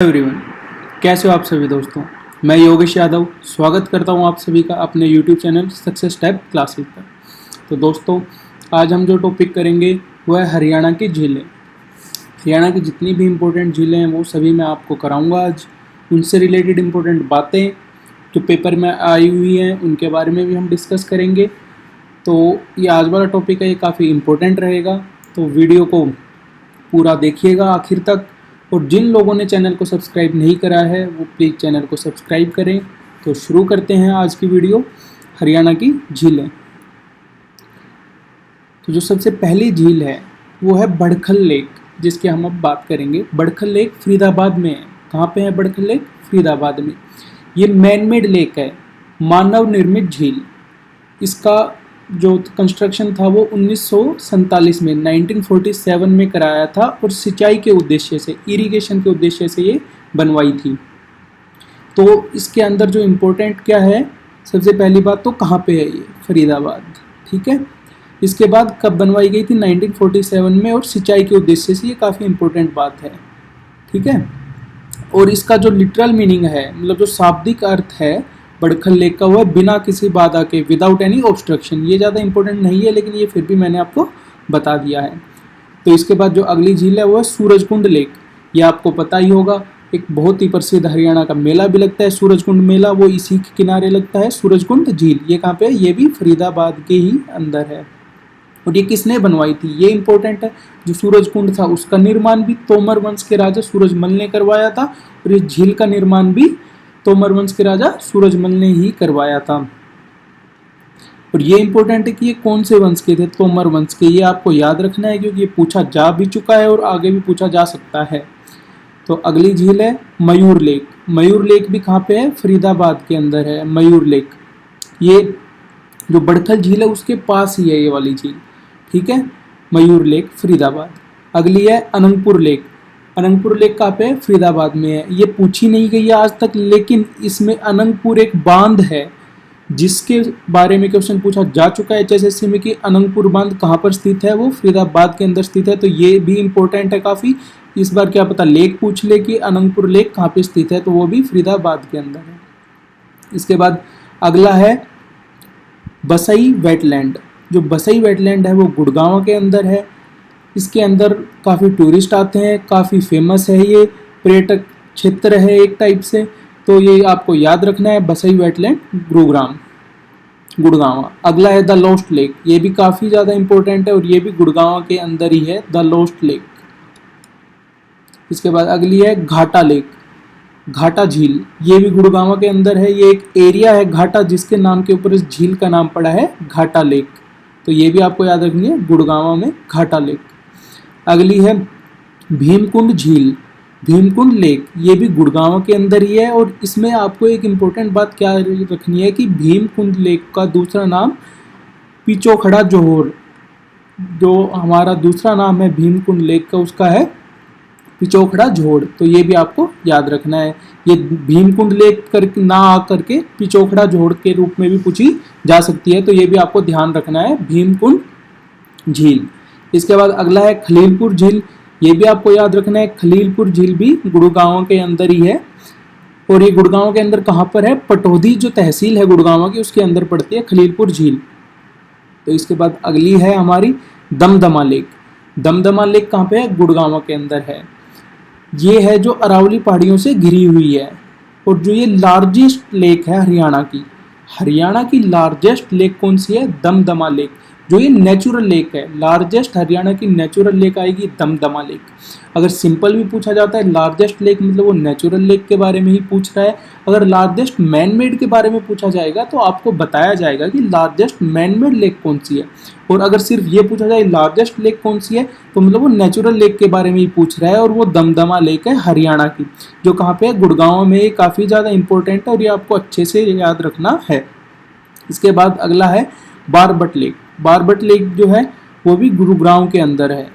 Everyone, कैसे हो आप सभी दोस्तों। मैं योगेश यादव स्वागत करता हूं आप सभी का अपने YouTube channel success step classes पर। तो दोस्तों, आज हम जो टॉपिक करेंगे वो है हरियाणा की झीलें। हरियाणा की जितनी भी इम्पोर्टेंट झीलें हैं वो सभी मैं आपको कराऊंगा आज। उनसे रिलेटेड इम्पोर्टेंट बातें जो पेपर में आई हुई हैं उनके बारे में भी हम डिस्कस करेंगे। तो ये आज वाला टॉपिक है, ये काफ़ी इम्पोर्टेंट रहेगा, तो वीडियो को पूरा देखिएगा आखिर तक। और जिन लोगों ने चैनल को सब्सक्राइब नहीं करा है वो प्लीज़ चैनल को सब्सक्राइब करें। तो शुरू करते हैं आज की वीडियो, हरियाणा की झीलें। तो जो सबसे पहली झील है वो है बड़खल लेक, जिसकी हम अब बात करेंगे। बड़खल लेक फरीदाबाद में है। कहाँ पे है बड़खल लेक? फरीदाबाद में। ये मैन मेड लेक है, मानव निर्मित झील। इसका जो कंस्ट्रक्शन था वो 1947 में 1947 में कराया था और सिंचाई के उद्देश्य से, इरिगेशन के उद्देश्य से ये बनवाई थी। तो इसके अंदर जो इम्पोर्टेंट क्या है, सबसे पहली बात तो कहाँ पे है ये? फरीदाबाद, ठीक है। इसके बाद कब बनवाई गई थी? 1947 में, और सिंचाई के उद्देश्य से, ये काफ़ी इम्पोर्टेंट बात है, ठीक है। और इसका जो लिटरल मीनिंग है, मतलब जो शाब्दिक अर्थ है बड़खल लेक का, वो है बिना किसी बाधा के, विदाउट एनी ऑब्स्ट्रक्शन। ये ज़्यादा इंपॉर्टेंट नहीं है लेकिन ये फिर भी मैंने आपको बता दिया है। तो इसके बाद जो अगली झील है वो है सूरजकुंड लेक। ये आपको पता ही होगा, एक बहुत ही प्रसिद्ध हरियाणा का मेला भी लगता है सूरजकुंड मेला, वो इसी के किनारे लगता है। सूरजकुंड झील ये कहाँ पे है? ये भी फरीदाबाद के ही अंदर है। और ये किसने बनवाई थी ये इंपॉर्टेंट है। जो सूरजकुंड था उसका निर्माण भी तोमर वंश के राजा सूरजमल ने करवाया था, और इस झील का निर्माण भी तोमर वंश के राजा सूरजमल ने ही करवाया था। और ये इंपॉर्टेंट है कि ये कौन से वंश के थे? तोमर वंश के। ये आपको याद रखना है क्योंकि ये पूछा जा भी चुका है और आगे भी पूछा जा सकता है। तो अगली झील है मयूर लेक। मयूर लेक भी कहाँ पे है? फरीदाबाद के अंदर है मयूर लेक। ये जो बड़खल झील है उसके पास ही है ये वाली झील, ठीक है। मयूर लेक फरीदाबाद। अगली है अनंगपुर लेक। अनंगपुर लेक कहाँ पे है? फरीदाबाद में है। ये पूछी नहीं गई है आज तक, लेकिन इसमें अनंगपुर एक बांध है जिसके बारे में क्वेश्चन पूछा जा चुका है एचएसएससी में कि अनंगपुर बांध कहाँ पर स्थित है? वो फरीदाबाद के अंदर स्थित है। तो ये भी इंपॉर्टेंट है काफ़ी। इस बार क्या पता लेक पूछ ले कि अनंगपुर लेक कहाँ पे स्थित है, तो वो भी फरीदाबाद के अंदर है। इसके बाद अगला है बसई वेटलैंड। जो बसई वेटलैंड है वो गुड़गांव के अंदर है। इसके अंदर काफ़ी टूरिस्ट आते हैं, काफ़ी फेमस है, ये पर्यटक क्षेत्र है एक टाइप से। तो ये आपको याद रखना है, बसई वेटलैंड गुड़गांव। अगला है द लोस्ट लेक। ये भी काफ़ी ज़्यादा इंपॉर्टेंट है और ये भी गुड़गांव के अंदर ही है, द लोस्ट लेक। इसके बाद अगली है घाटा लेक, घाटा झील। ये भी गुड़गांव के अंदर है। ये एक एरिया है घाटा जिसके नाम के ऊपर इस झील का नाम पड़ा है घाटा लेक। तो ये भी आपको याद रखनी है, गुड़गांव में घाटा लेक। अगली है भीमकुंड झील, भीमकुंड लेक। ये भी गुड़गांव के अंदर ही है। और इसमें आपको एक इम्पोर्टेंट बात क्या रखनी है कि भीमकुंड लेक का दूसरा नाम पिचोखड़ा जोहर, जो हमारा दूसरा नाम है भीमकुंड लेक का, उसका है पिचोखड़ा जोहर। तो ये भी आपको याद रखना है। ये भीमकुंड लेक कर ना आकर के पिचोखड़ा जोहर के रूप में भी पूछी जा सकती है, तो ये भी आपको ध्यान रखना है, भीमकुंड झील। इसके बाद अगला है खलीलपुर झील। ये भी आपको याद रखना है, खलीलपुर झील भी गुड़गांव के अंदर ही है। और ये गुड़गांव के अंदर कहाँ पर है? पटौदी जो तहसील है गुड़गांव की उसके अंदर पड़ती है खलीलपुर झील। तो इसके बाद अगली है हमारी दमदमा लेक। दमदमा लेक कहाँ पे है? गुड़गांव के अंदर है। ये है जो अरावली पहाड़ियों से घिरी हुई है। और जो ये लार्जेस्ट लेक है हरियाणा की लार्जेस्ट लेक कौन सी है? दमदमा लेक। जो ये नेचुरल लेक है, लार्जेस्ट हरियाणा की नेचुरल लेक आएगी दमदमा लेक। अगर सिंपल भी पूछा जाता है लार्जेस्ट लेक, मतलब वो नेचुरल लेक के बारे में ही पूछ रहा है। अगर लार्जेस्ट मैन मेड के बारे में पूछा जाएगा तो आपको बताया जाएगा कि लार्जेस्ट मैन मेड लेक कौन सी है। और अगर सिर्फ ये पूछा जाए लार्जेस्ट लेक कौन सी है, तो मतलब वो नेचुरल लेक के बारे में ही पूछ रहा है। और वो दमदमा लेक है हरियाणा की, जो कहाँ पे है? गुड़गांव में। ये काफ़ी ज़्यादा इंपॉर्टेंट है और ये आपको अच्छे से याद रखना है। इसके बाद अगला है बारबट लेक। बारबट लेक जो है वो भी गुरुग्राम के अंदर है।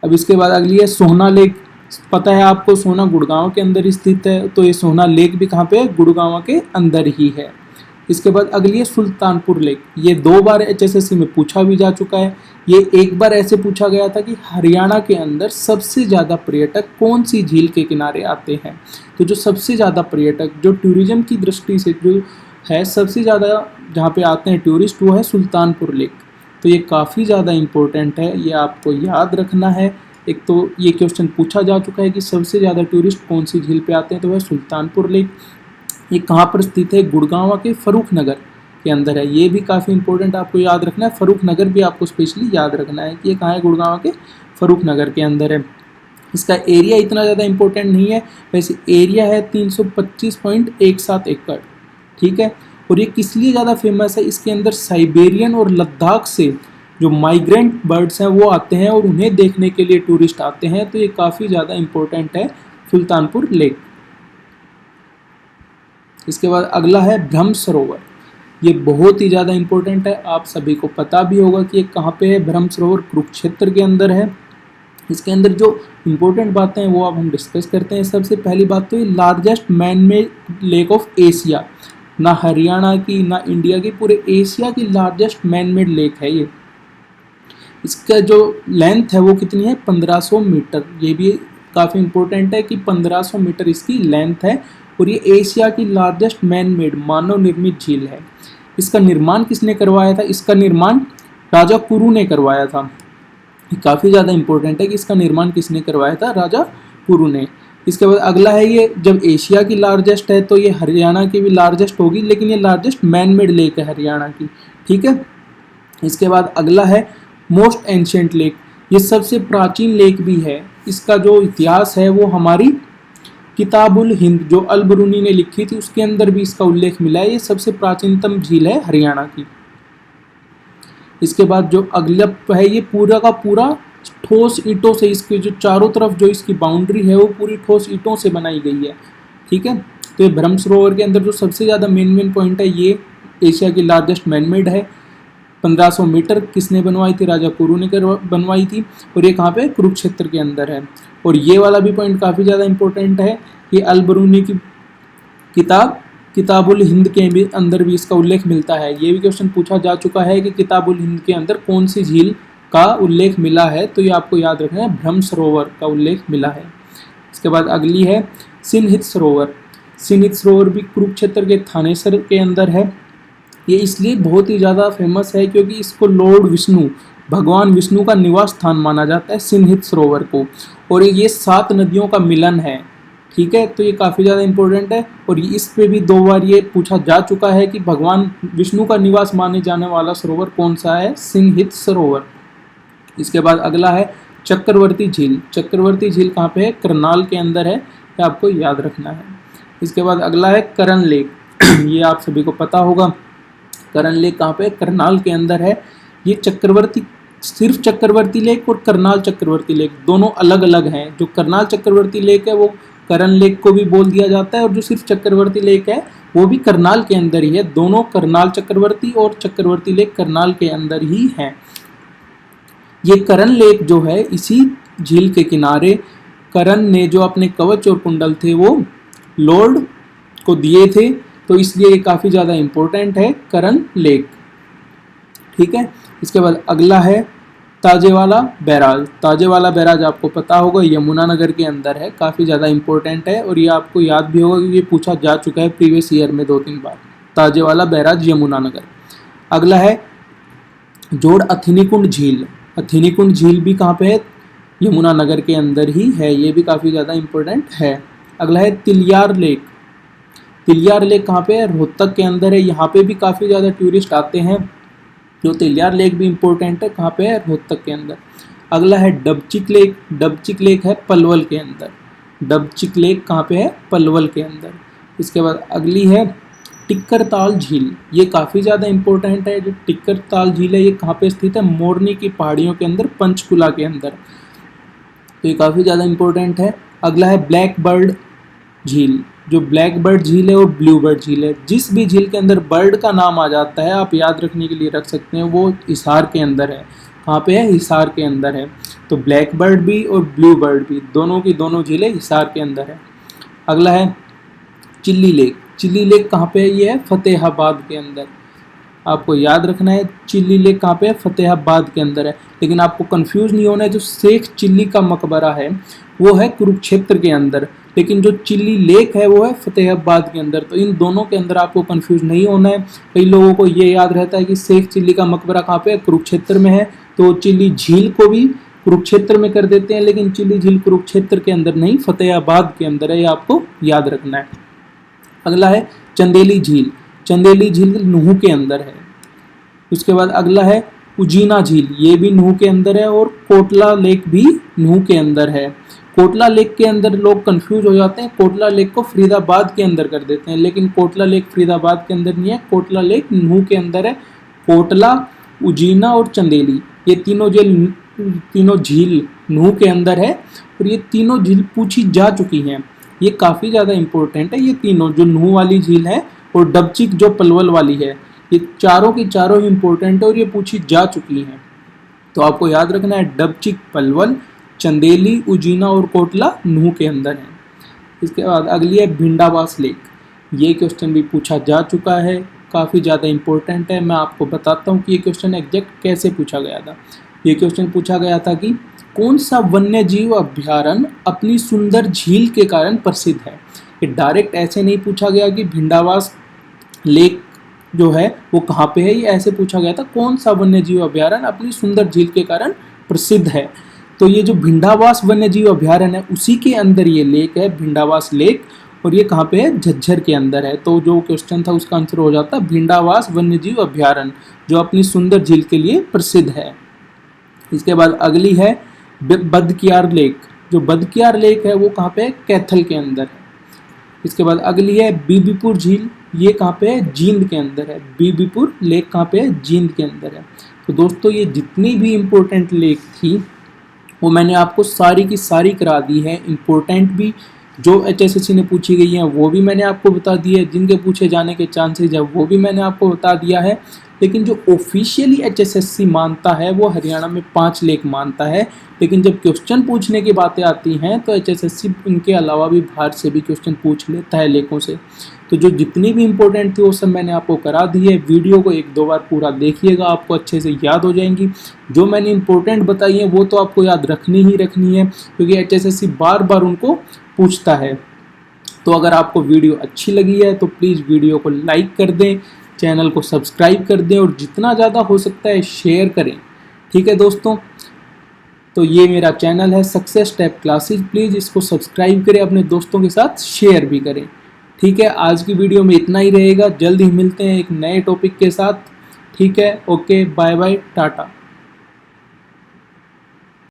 अब इसके बाद अगली है सोहना लेक। पता है आपको सोहना गुड़गांव के अंदर स्थित है, तो ये सोहना लेक भी कहाँ पे है? गुड़गांव के अंदर ही है। इसके बाद अगली है सुल्तानपुर लेक। ये 2 बार HSSC में पूछा भी जा चुका है। ये एक बार ऐसे पूछा गया था कि हरियाणा के अंदर सबसे ज़्यादा पर्यटक कौन सी झील के किनारे आते हैं। तो जो सबसे ज़्यादा पर्यटक जो टूरिज्म की दृष्टि से जो है सबसे ज़्यादा जहाँ पे आते हैं टूरिस्ट, वो है सुल्तानपुर लेक। तो ये काफ़ी ज़्यादा इम्पोर्टेंट है, ये आपको याद रखना है। एक तो ये क्वेश्चन पूछा जा चुका है कि सबसे ज़्यादा टूरिस्ट कौन सी झील पे आते हैं, तो वह सुल्तानपुर लेक। ये कहाँ पर स्थित है? गुड़गांव के फरूख नगर के अंदर है। ये भी काफ़ी इंपॉर्टेंट आपको याद रखना है। फरूख नगर भी आपको स्पेशली याद रखना है कि ये कहाँ है? गुड़गांव के फरूख नगर के अंदर है। इसका एरिया इतना ज़्यादा इंपॉर्टेंट नहीं है, वैसे एरिया है 325.17 एकड़, ठीक है। और ये किस लिए ज़्यादा फेमस है? इसके अंदर साइबेरियन और लद्दाख से जो माइग्रेंट बर्ड्स हैं वो आते हैं और उन्हें देखने के लिए टूरिस्ट आते हैं। तो ये काफ़ी ज़्यादा इंपॉर्टेंट है सुल्तानपुर लेक। इसके बाद अगला है ब्रह्म सरोवर। ये बहुत ही ज़्यादा इंपॉर्टेंट है, आप सभी को पता भी होगा कि ये कहाँ पे है। ब्रह्म सरोवर कुरुक्षेत्र के अंदर है। इसके अंदर जो इम्पोर्टेंट बातें हैं वो अब हम डिस्कस करते हैं। सबसे पहली बात तो ये largest man made lake of Asia, ना हरियाणा की ना इंडिया की, पूरे एशिया की लार्जेस्ट मैन मेड लेक है ये। इसका जो लेंथ है वो कितनी है? 1500 मीटर। ये भी काफ़ी इंपॉर्टेंट है कि 1500 मीटर इसकी लेंथ है और ये एशिया की लार्जेस्ट मैन मेड मानव निर्मित झील है। इसका निर्माण किसने करवाया था? इसका निर्माण राजा कुरु ने करवाया था। काफ़ी ज़्यादा इंपॉर्टेंट है कि इसका निर्माण किसने करवाया था? राजा कुरु ने। इसके बाद अगला है, ये जब एशिया की लार्जेस्ट है तो ये हरियाणा की भी लार्जेस्ट होगी, लेकिन ये लार्जेस्ट मैन मेड लेक है हरियाणा की, ठीक है। इसके बाद अगला है मोस्ट एंशियंट लेक। ये सबसे प्राचीन लेक भी है। इसका जो इतिहास है वो हमारी किताबुल हिंद जो अल बरूनी ने लिखी थी उसके अंदर भी इसका उल्लेख मिला है। ये सबसे प्राचीनतम झील है हरियाणा की। इसके बाद जो अगला है, ये पूरा का पूरा ठोस ईंटों से, इसके जो चारों तरफ जो इसकी बाउंड्री है वो पूरी ठोस ईंटों से बनाई गई है, ठीक है। तो ये ब्रह्म सरोवर के अंदर जो सबसे ज़्यादा मेन पॉइंट है, ये एशिया की लार्जेस्ट मैनमेड है। 1500 मीटर किसने बनवाई थी? राजा कुरु ने बनवाई थी। और ये कहाँ पे? कुरुक्षेत्र के अंदर है। और ये वाला भी पॉइंट काफ़ी ज़्यादा इंपॉर्टेंट है कि अल बरूनी की किताबुल हिंद के भी अंदर भी इसका उल्लेख मिलता है। ये भी क्वेश्चन पूछा जा चुका है कि किताबुल हिंद के अंदर कौन सी झील का उल्लेख मिला है, तो ये आपको याद रखना है, ब्रह्म सरोवर का उल्लेख मिला है। इसके बाद अगली है सिनहित सरोवर। सिनहित सरोवर भी कुरुक्षेत्र के थानेसर के अंदर है। ये इसलिए बहुत ही ज़्यादा फेमस है क्योंकि इसको लॉर्ड विष्णु, भगवान विष्णु का निवास स्थान माना जाता है सिनहित सरोवर को। और ये 7 नदियों का मिलन है, ठीक है। तो ये काफ़ी ज़्यादा इंपॉर्टेंट है और इस पे भी 2 बार ये पूछा जा चुका है कि भगवान विष्णु का निवास माने जाने वाला सरोवर कौन सा है? सिनहित सरोवर। इसके बाद अगला है चक्रवर्ती झील। चक्रवर्ती झील कहाँ पे है? करनाल के अंदर है, ये आपको याद रखना है। इसके बाद अगला है करण लेक। ये आप सभी को पता होगा, करण लेक कहाँ पे? करनाल के अंदर है। ये चक्रवर्ती, सिर्फ चक्रवर्ती लेक और करनाल चक्रवर्ती लेक दोनों अलग अलग हैं। जो करनाल चक्रवर्ती लेक है वो करण लेक को भी बोल दिया जाता है और जो सिर्फ चक्रवर्ती लेक है वो भी करनाल के अंदर ही है। दोनों करनाल चक्रवर्ती और चक्रवर्ती लेक करनाल के अंदर ही हैं। ये करण लेक जो है, इसी झील के किनारे करण ने जो अपने कवच और कुंडल थे वो लॉर्ड को दिए थे, तो इसलिए ये काफ़ी ज़्यादा इम्पोर्टेंट है करण लेक, ठीक है। इसके बाद अगला है ताजेवाला बैराज। ताजेवाला बैराज आपको पता होगा यमुनानगर के अंदर है, काफ़ी ज़्यादा इम्पोर्टेंट है और ये आपको याद भी होगा क्योंकि ये पूछा जा चुका है प्रीवियस ईयर में 2-3 बार। ताजेवाला बैराज यमुनानगर। अगला है जोड़ अथिनीकुंड झील। अथिनीकुंड झील भी कहाँ पे है? यमुनानगर के अंदर ही है, ये भी काफ़ी ज़्यादा इम्पोर्टेंट है। अगला है तिलियार लेक। तिलियार लेक कहाँ पे है? रोहतक के अंदर है। यहाँ पे भी काफ़ी ज़्यादा टूरिस्ट आते हैं, जो तिलियार लेक भी इम्पोर्टेंट है। कहाँ पे है? रोहतक के अंदर। अगला है डबचिक लेक। डबचिक लेक है पलवल के अंदर। डबचिक लेक कहाँ पे है? पलवल के अंदर। इसके बाद अगली है टिक्करताल झील। ये काफ़ी ज़्यादा इम्पोर्टेंट है। जो टिक्करताल झील है ये कहाँ पे स्थित है? मोरनी की पहाड़ियों के अंदर, पंचकुला के अंदर, तो ये काफ़ी ज़्यादा इम्पोर्टेंट है। अगला है ब्लैक बर्ड झील। जो ब्लैक बर्ड झील है और ब्लू बर्ड झील है। जिस भी झील के अंदर बर्ड का नाम आ जाता है आप याद रखने के लिए रख सकते हैं, वो हिसार के अंदर है। कहाँ पे है? हिसार के अंदर है। तो ब्लैक बर्ड भी और ब्लू बर्ड भी दोनों की दोनों झीलें हिसार के अंदर है। अगला है चिल्ली लेक। चिल्ली लेक कहाँ पे है? ये है फतेहाबाद के अंदर। आपको याद रखना है चिल्ली लेक कहाँ पे है? फतेहाबाद के अंदर है। लेकिन आपको कंफ्यूज नहीं होना है, जो शेख चिल्ली का मकबरा है वो है कुरुक्षेत्र के अंदर, लेकिन जो चिल्ली लेक है वो है फतेहाबाद के अंदर। तो इन दोनों के अंदर आपको कंफ्यूज नहीं होना है। कई लोगों को ये याद रहता है कि शेख चिल्ली का मकबरा कहाँ पे है? कुरुक्षेत्र में है, तो चिल्ली झील को भी कुरुक्षेत्र में कर देते हैं, लेकिन चिल्ली झील कुरुक्षेत्र के अंदर नहीं, फतेहाबाद के अंदर है, ये आपको याद रखना है। अगला है चंदेली झील। चंदेली झील नूह के अंदर है। उसके बाद अगला है उजीना झील, ये भी नूह के अंदर है, और कोटला लेक भी नूह के अंदर है। कोटला लेक के अंदर लोग कंफ्यूज हो जाते हैं, कोटला लेक को फरीदाबाद के अंदर कर देते हैं, लेकिन कोटला लेक फरीदाबाद के अंदर नहीं है, कोटला लेक नूह के अंदर है। कोटला, उजीना और चंदेली ये तीनों झील नूह के अंदर है, और ये तीनों झील पूछी जा चुकी हैं। ये काफ़ी ज़्यादा इंपॉर्टेंट है, ये तीनों, जो नूह वाली झील है और डबचिक जो पलवल वाली है, ये चारों की चारों ही इंपॉर्टेंट है और ये पूछी जा चुकी हैं। तो आपको याद रखना है डबचिक पलवल, चंदेली, उजीना और कोटला नूह के अंदर है। इसके बाद अगली है भिंडावास लेक। ये क्वेश्चन भी पूछा जा चुका है, काफ़ी ज़्यादा इंपॉर्टेंट है। मैं आपको बताता हूँ कि ये क्वेश्चन एग्जैक्ट कैसे पूछा गया था। ये क्वेश्चन पूछा गया था कि कौन सा वन्य जीव अभ्यारण्य अपनी सुंदर झील के कारण प्रसिद्ध है। ये डायरेक्ट ऐसे नहीं पूछा गया कि भिंडावास लेक जो है वो कहाँ पे है, ये ऐसे पूछा गया था कौन सा वन्य जीव अभ्यारण्य अपनी सुंदर झील के कारण प्रसिद्ध है। तो ये जो भिंडावास वन्य जीव अभ्यारण्य है उसी के अंदर ये लेक है, भिंडावास लेक, और ये कहाँ पे है? झज्जर के अंदर है। तो जो क्वेश्चन था उसका आंसर हो जाता भिंडावास वन्य जीव अभ्यारण्य, जो अपनी सुंदर झील के लिए प्रसिद्ध है। इसके बाद अगली है बदकियार लेक। जो बदकियार लेक है वो कहाँ पे है? कैथल के अंदर है। इसके बाद अगली है बीबीपुर झील, ये कहाँ पे है? जींद के अंदर है। बीबीपुर लेक कहाँ पे है? जींद के अंदर है। तो दोस्तों ये जितनी भी इम्पोर्टेंट लेक थी वो मैंने आपको सारी की सारी करा दी है। इम्पोर्टेंट भी जो HSSC ने पूछी गई हैं वो भी मैंने आपको बता दी है, जिनके पूछे जाने के चांसेस है वो भी मैंने आपको बता दिया है। लेकिन जो ऑफिशियली HSSC मानता है वो हरियाणा में 5 लेक मानता है, लेकिन जब क्वेश्चन पूछने की बातें आती हैं तो HSSC इनके अलावा भी बाहर से भी क्वेश्चन पूछ लेता है लेकों से। तो जो जितनी भी इंपॉर्टेंट थी वो सब मैंने आपको करा दी है। वीडियो को 1-2 बार पूरा देखिएगा, आपको अच्छे से याद हो जाएंगी। जो मैंने इंपॉर्टेंट बताई है वो तो आपको याद रखनी ही रखनी है, क्योंकि HSSC बार बार उनको पूछता है। तो अगर आपको वीडियो अच्छी लगी है तो प्लीज़ वीडियो को लाइक कर दें, चैनल को सब्सक्राइब कर दें और जितना ज़्यादा हो सकता है शेयर करें। ठीक है दोस्तों, तो ये मेरा चैनल है सक्सेस स्टेप क्लासेस, प्लीज़ इसको सब्सक्राइब करें, अपने दोस्तों के साथ शेयर भी करें। ठीक है, आज की वीडियो में इतना ही रहेगा, जल्द ही मिलते हैं एक नए टॉपिक के साथ। ठीक है, ओके, बाय बाय, टाटा।